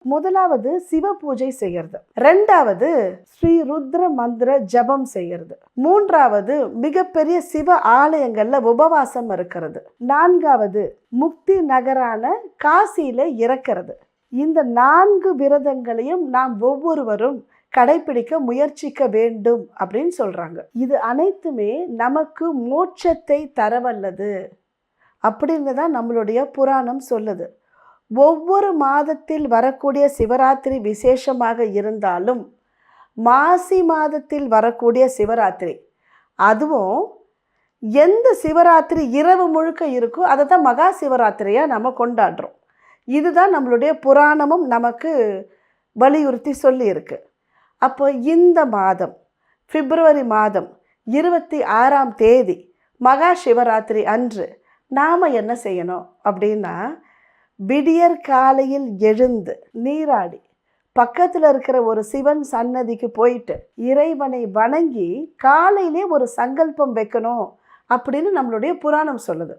முதலாவது சிவ பூஜை செய்யறது, ரெண்டாவது ஸ்ரீ ருத்ர மந்திர ஜபம் செய்யறது, மூன்றாவது மிகப்பெரிய சிவ ஆலயங்கள்ல உபவாசம் இருக்கிறது, நான்காவது முக்தி நகரான காசியில இறக்கிறது. இந்த 4 விரதங்களையும் நாம் ஒவ்வொருவரும் கடைபிடிக்க முயற்சிக்க வேண்டும் அப்படின்னு சொல்றாங்க. இது அனைத்துமே நமக்கு மோட்சத்தை தரவல்லது அப்படின்னு தான் நம்மளுடைய புராணம் சொல்லுது. ஒவ்வொரு மாதத்தில் வரக்கூடிய சிவராத்திரி விசேஷமாக இருந்தாலும் மாசி மாதத்தில் வரக்கூடிய சிவராத்திரி, அதுவும் எந்த சிவராத்திரி இரவு முழுக்க இருக்கோ அதை தான் மகா சிவராத்திரியாக நம்ம கொண்டாடுறோம். இதுதான் நம்மளுடைய புராணமும் நமக்கு வலியுறுத்தி சொல்லி இருக்கு. அப்போ இந்த மாதம் பிப்ரவரி மாதம் 26ஆம் தேதி மகா சிவராத்திரி அன்று நாம் என்ன செய்யணும் அப்படின்னா, விடியற் காலையில் எழுந்து நீராடி பக்கத்தில் இருக்கிற ஒரு சிவன் சன்னதிக்கு போயிட்டு இறைவனை வணங்கி காலையிலே ஒரு சங்கல்பம் வைக்கணும் அப்படின்னு நம்மளுடைய புராணம் சொல்லுது.